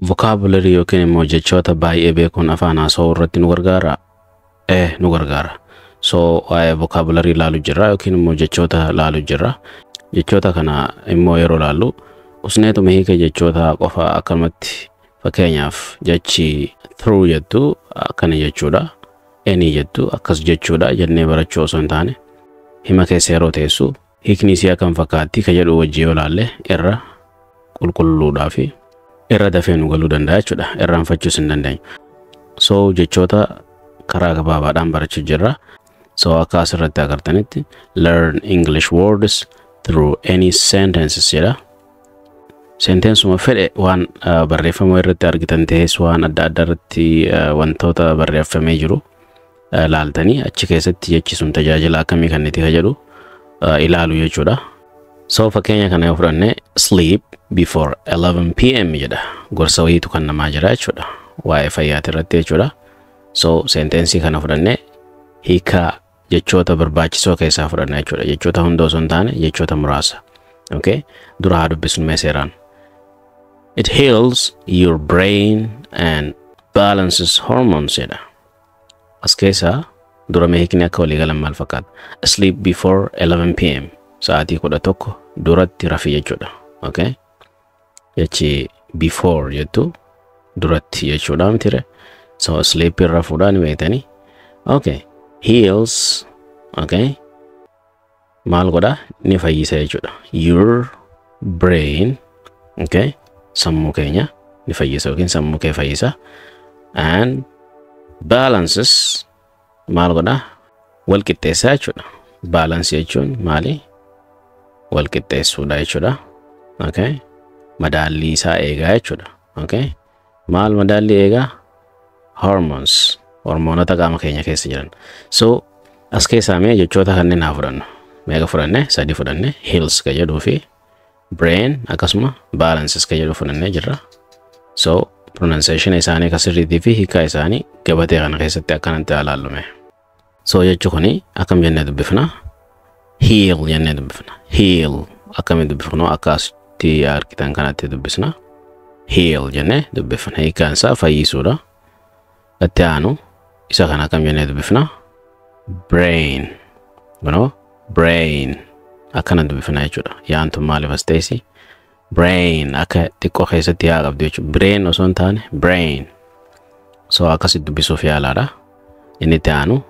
vocabulary yookiin immoo jechoota baay'ee beekuun afaan haasawuu irratti nu gargaara. Nu gargaara. So vocabulary laalu jirra yookiin immoo jechoota laalu jirra. Jechoota kana immoo yeroo laallu usneetuma hiika jechoota qofa akkamatti fakkeenyaaf jechi through jettu akkana jechuudha. Any jettu akkas jechuudha jennee barachuu osoo hin taane hima keessa yeroo teessu hiikni isii akkam fakkaatti ka jedhu wajjii yoo laalle irra qulqulluudhaa fi irra dafee nu galuu danda'a jechuudha. Irraanfachuus hin dandeenyu. So jechoota karaa gabaabaadhaan barachuu jirra. So akka asirratti agartanitti learn English words through any sentences jedha. Sentensuma fedhe waan barreeffama irratti argitan ta'es waan adda addaa irratti wantoota barreeffamee jiru laaltanii achi keessatti jechi sun tajaajila akkamii kennitii ka jedhu ilaalu jechuudha. So fakkeenya kana yoo fudhanne sleep before 11 p.m. jedha. Gorsa wayiitu kan namaa jira jechuudha. Waa'ee fayyaati irratti jechuudha. So sentensii kana fudhanne hiika jechoota barbaachisoo keessaa fudhanna jechuudha. Jechoota hunda osoo hin taane jechoota muraasa. Okay? Dura haa dubbisnu mee seeraan. It heals your brain and balances hormones jedha. As keessaa dura mee hiikni akka walii galan maal fakkaata? Sleep before 11 p.m. Sa'aatii 11 duratti rafi jechuudha. Okay? Jechi before jettu duratti jechuudha mitire. So sleep irra fuudhaan beektanii. Okay. Heals. Okay. Maal godha ni fayyisa jechuudha. Your brain. Okay. Sammuu keenya ni fayyisa yookiin sammuu kee fayyisa. And balances. Maal godha wal qixxeessa jechuudha. Balance jechuun maali? Wal qixxeessuudha jechuudha. Okay. Madaalli isaa eegaa jechuudha. Okay. Maal madaalli eegaa? Hormones. Hormoonota qaama keenya keessa jiran. So as keessaa mee jechoota kanneen haa fudhannu. Meeqa fudhanne? Sadi fudhanne. Heals ka jedhuu fi brain akkasuma balances ka jedhu fudhannee jirra. So pronunciation isaanii kasirriitii fi hiikaa isaanii gabatee kana keessatti akkanatti ilaallume. So jechu kuni akkam jennee dubbifna? Heal jennee dubbifna. Heal akkamitti dubbifnu akkasitti argitan kanatti dubbisna. Heal jennee dubbifna. Hiikaan isaa fayyisuudha. Itti aanu isa kana akkam jennee dubbifna? Brain. Brain. Akkana dubbifna jechuudha. Yaantu maaliif as teessi? Brain akka xiqqoo keessatti haa qabdu jechuudha. Brain osoo hin taane brain. So akkasitti dubbisuuf yaalaadha. Inni itti aanu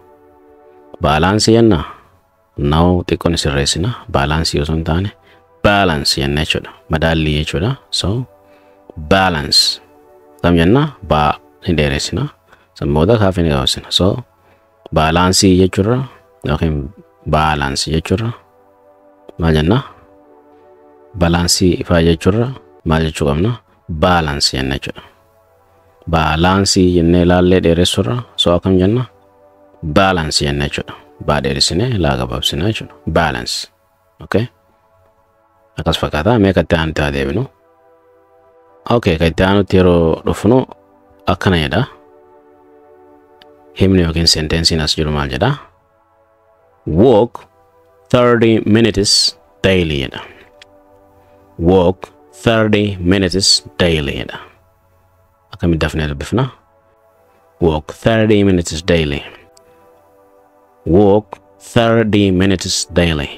baalaansii jenna. Na'u xiqqoon sirreessina. Baalaansii osoo hin taane balance jenna jechuudha. Madaallii jechuudha. So balance. Akkam jenna? Baa ni dheeressina. Sammoota kaafii ni gabaabsina. So baalaansii jechuudha yookiin balance jechuudha. Maal jenna? Balaansii ifaa jechuudha. Maal jechuu qabna? Balance jenna jechuudha. Balaansii jennee laallee dheeressuurra. So akkam jenna? Balance jenna jechuudha. Baa dheeressine laa gabaabsina jechuudha. Balance. Okay? Akkas fakkaata. Mee katti aanutti haa deebinu. Okay, katti aanutti yeroo dhufnu akkana jedha. Himni yookiin sentensiin as jiru maal jedha? Walk 30 minutes daily jedha. Walk 30 minutes daily jedha. Akkamitti dafnee dubbifna? Walk 30 minutes daily. Walk 30 minutes daily.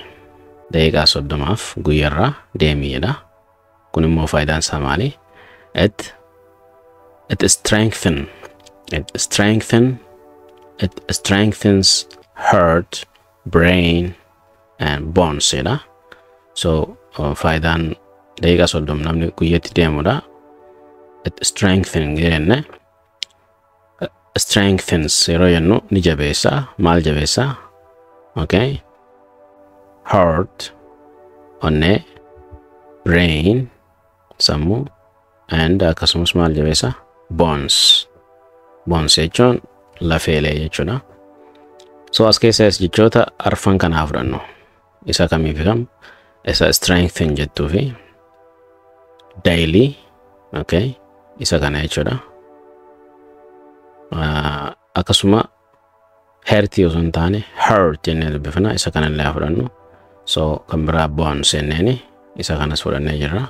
Daqiiqaa 30 guyyaarraa deemii jedha. Kun immoo faayidaan isaa maali? It strengthens heart, brain, and bones jedha. So faayidaan daqiiqaa 30 namni guyyatti deemudha. It strengthens yeroo jennu ni jabeessa. Maal jabeessa? Okay. Heart, onnee, brain, sammuu, and akkasumas maal jabeessa? Bones. Bones jechuun lafeelee jechuudha. So as keessas jechoota arfan kanaa fudhannu. Isa kamiif kam? Isa strengthen jettuu fi daily. Okay. Isa kana jechuudha. Akkasuma hearty osoo hin taane heart jennee dubbifna. Isa kanallee fudhannu. So kan biraa bones jenneeni isa kanas fudhannee jirra.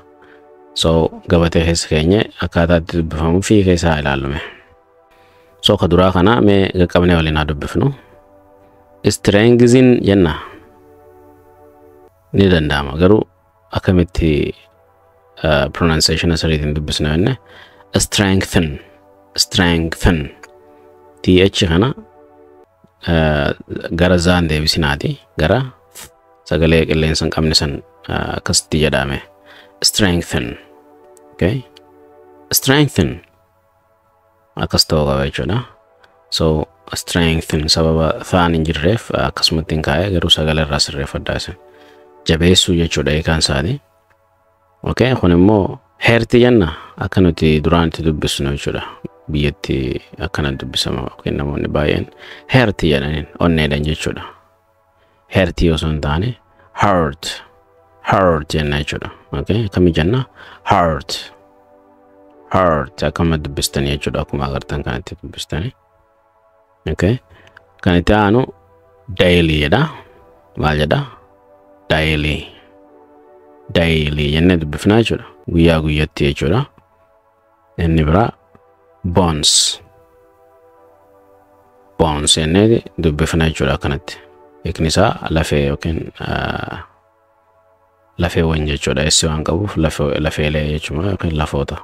So gabatee keessa keenye akkaataatti dubbifamu fi keessaa ilaalume. So ka duraa kana mee qaqqabnee waliin haa dubbifnu. Strengthen jenna. Ni danda'ama garuu akkamitti pronunciation asiriitiin dubbisna jenne strengthen th kana gara zaan deebisinaati gara sagalee qilleensa hin qabne san akkasitti jedhame strengthen. Okay, strengthen akkas ta'uu qaba jechuudha. So strengthen sababa thaan hin jirreef akkasumatti hin kaa'e garuu sagalee irraa sirreeffadhaa isin jabeessuu jechuudha eekaan isaati. Okay, kun immoo heerti jenna akka nuti duraan itti dubbisnu jechuudha. Biyyatti akkana dubbisama yookiin namoonni baay'een heerti jedhaniin onneedhan jechuudha. Heerti osoo hin taane heart jenna jechuudha. Okay, akkami jenna heart akkama dubbistanii jechuudha akkuma agartan kanatti dubbistanii. Okay, kan itti aanu daily jedha. Maal jedha? Daily jennee dubbifnaa jechuudha. Guyyaa guyyatti jechuudha. Inni biraa bones jennee dubbifnaa jechuudha kanatti. Hiikni isaa lafee yookiin lafeewwan jechuudha. Essi waan qabuuf lafeelee jechuudha yookiin lafoota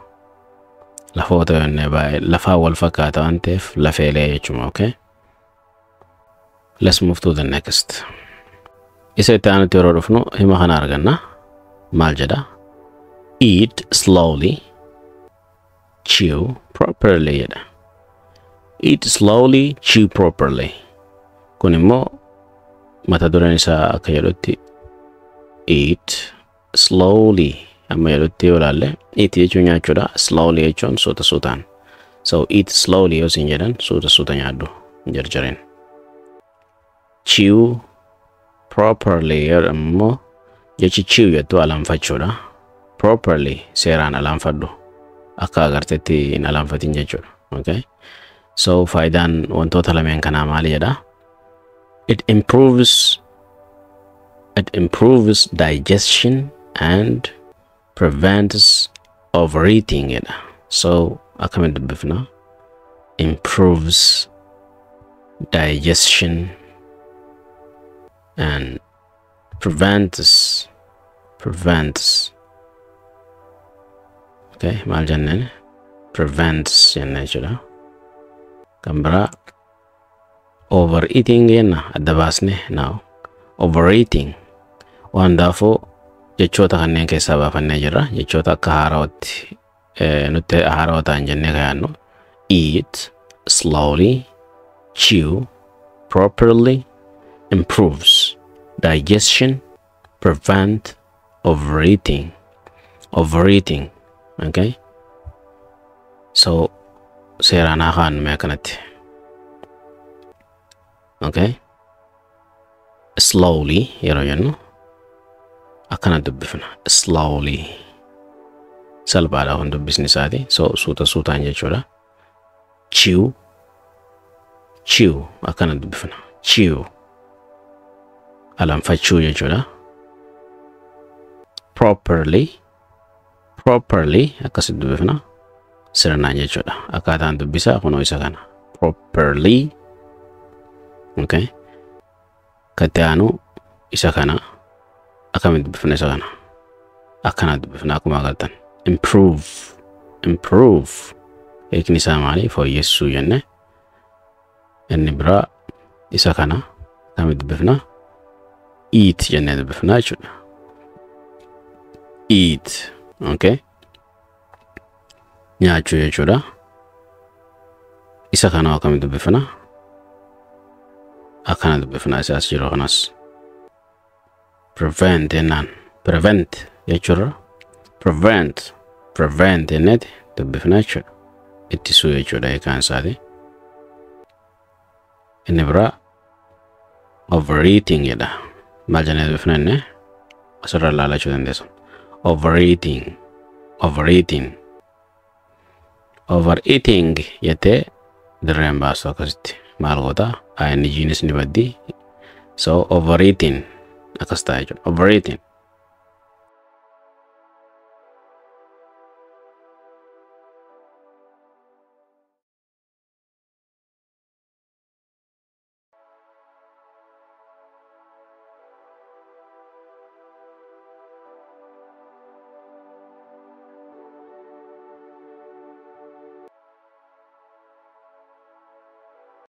jennee baay'ee lafaa wal fakkaata waan ta'eef lafeelee jechuudha. Okay, let's move to the next. Isa itti aanutti yeroo dhufnu hima kana arganna. Maal jedha? Eat slowly, chew properly jedha. Eat slowly, chew properly. Kun immoo mata dureen isaa akka jedhutti eat slowly amma jedhutti yoo ilaalle eat jechuun nyaachuudha, slowly jechuun suuta suutaan. So eat slowly yoo isin jedhan suuta nyaadhu jarjareen. Chew properly jedhamu jechi chew jettu alanfachuudha. Properly seeraan alanfadhu akka agarteetti hin alanfatin jechuudha. Okay, so faayidaan wantoota lameen kanaa maali jedha? It improves digestion and prevents overeating jedha. So akkamitti dubbifna? Improves digestion and prevents. Okay, maal jenneen? Prevents jennee jechuudha. Kan biraa overeating jenna adda baasne now. Overeating waan daafuu jechoota kanneen keessaa baafannee jirra. Jechoota akka haarawatti nutti haarawa ta'an jennee kaa'annu. Eat slowly, chew properly, improves digestion, prevent overeating. Okay, so seeraan haa kaa'annu akkanatti. Okay, slowly yeroo jennu akkana dubbifna. Slowly salphaadha kun dubbisni isaati. So suutaan jechuudha. Chew akkana dubbifna. Chew alanfachuu jechuudha. Properly akkasitti dubbifna. Sirnaan jechuudha. Akkaataan dubbisaa kunoo isa kana. Properly. Okay, katti aanu isa kana akkamitti dubbifna isa kana? Akkana dubbifna akkuma agartan. Improve hiikni isaa maali? Fooyyessuu jenne. Inni biraa isa kana akkamitti dubbifna? Eat jennee dubbifna jechuudha. Eat. Okay, nyaachuu jechuudha. Isa kana akkamitti dubbifna? Akkana dubbifna isaas jiru kanas. Prevent jennaan. Prevent jechuudha. Prevent jenneeti dubbifna jechuudha. Ittisuu jechuudha hiikaan isaati. Inni biraa overeating jedha. Maal jennee dubbifna inni? Asirra ilaalachuu dandeessu. Overeating jettee dirreen baastu akkasitti. Maal goota? INGnis ni baddi. So overeating akkas ta'a jechuudha. Overeating